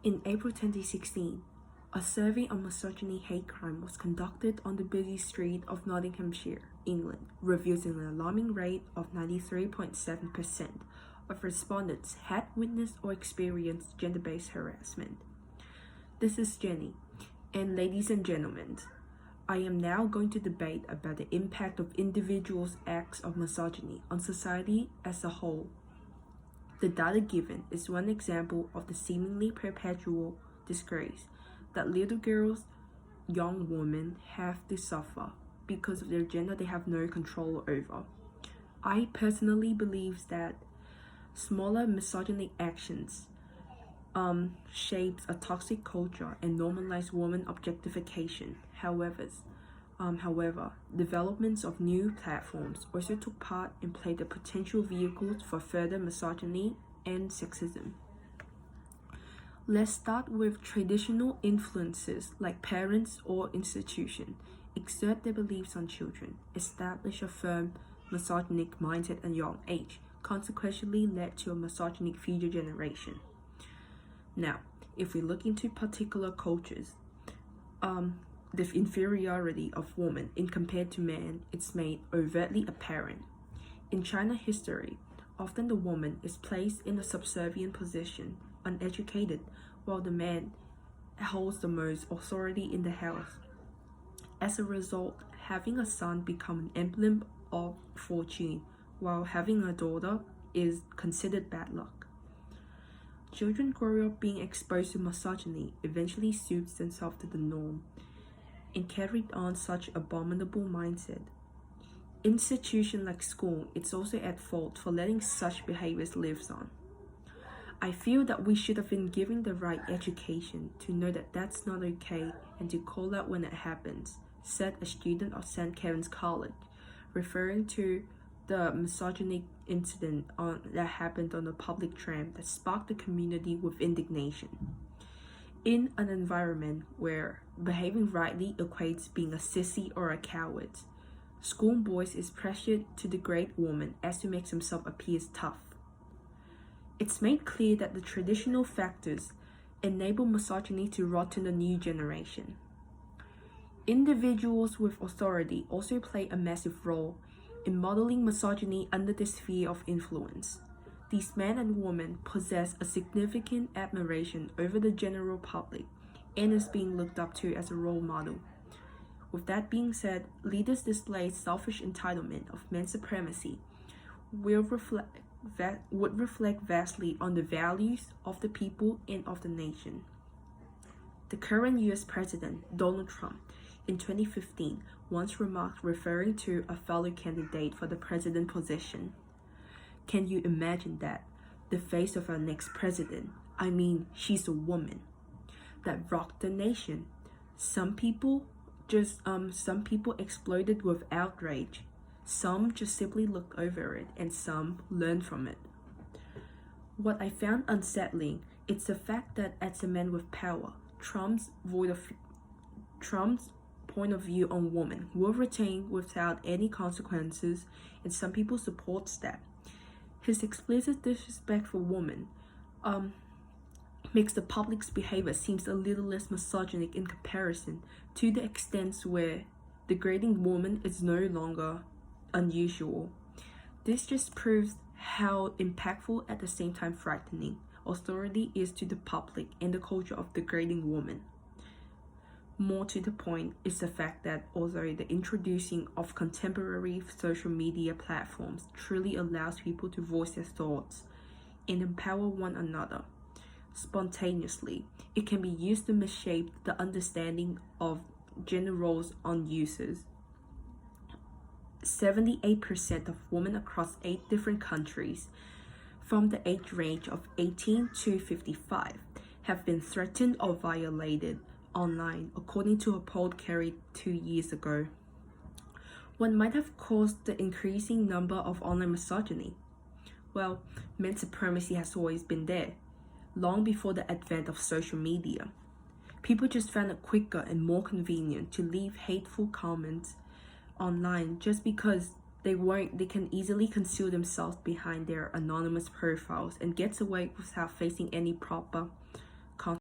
In April 2016, a survey on misogyny hate crime was conducted on the busy street of Nottinghamshire, England, reveals an alarming rate of 93.7% of respondents had witnessed or experienced gender-based harassment. This is Jenny, and ladies and gentlemen, I am now going to debate about the impact of individuals' acts of misogyny on society as a whole. The data given is one example of the seemingly perpetual disgrace that little girls, young women have to suffer because of their gender they have no control over. I personally believe that smaller misogynic actions shapes a toxic culture and normalize woman objectification. However, developments of new platforms also took part and played the potential vehicles for further misogyny and sexism. Let's start with traditional influences like parents or institutions exert their beliefs on children, establish a firm misogynic mindset at a young age, consequently led to a misogynic future generation. Now, if we look into particular cultures, the inferiority of women in compared to men is made overtly apparent. In China history, often the woman is placed in a subservient position, uneducated, while the man holds the most authority in the house. As a result, having a son becomes an emblem of fortune, while having a daughter is considered bad luck. Children grow up being exposed to misogyny, eventually suits themselves to the norm, and carried on such abominable mindset. Institution like school is also at fault for letting such behaviors live on. I feel that we should have been given the right education to know that that's not okay and to call out when it happens, said a student of St. Karen's College, referring to the misogynic incident that happened on the public tram that sparked the community with indignation. In an environment where behaving rightly equates being a sissy or a coward, schoolboys is pressured to degrade women as to make themselves appear tough. It's made clear that the traditional factors enable misogyny to rot in the new generation. Individuals with authority also play a massive role in modeling misogyny under the sphere of influence. These men and women possess a significant admiration over the general public and is being looked up to as a role model. With that being said, leaders display selfish entitlement of men's supremacy would reflect vastly on the values of the people and of the nation. The current US President, Donald Trump, in 2015, once remarked referring to a fellow candidate for the president position, "Can you imagine that? The face of our next president. I mean, she's a woman." That rocked the nation. Some people exploded with outrage. Some just simply looked over it, and some learned from it. What I found unsettling is the fact that as a man with power, Trump's point of view on women will retain without any consequences, and some people support that. His explicit disrespect for women makes the public's behavior seems a little less misogynic in comparison to the extent where degrading women is no longer unusual. This just proves how impactful at the same time frightening authority is to the public and the culture of degrading women. More to the point is the fact that although the introducing of contemporary social media platforms truly allows people to voice their thoughts and empower one another spontaneously, it can be used to misshape the understanding of gender roles on users. 78% of women across 8 different countries from the age range of 18 to 55 have been threatened or violated online, according to a poll carried 2 years ago. What might have caused the increasing number of online misogyny? Well, men's supremacy has always been there, long before the advent of social media. People just found it quicker and more convenient to leave hateful comments online just because they can easily conceal themselves behind their anonymous profiles and gets away without facing any proper consequences.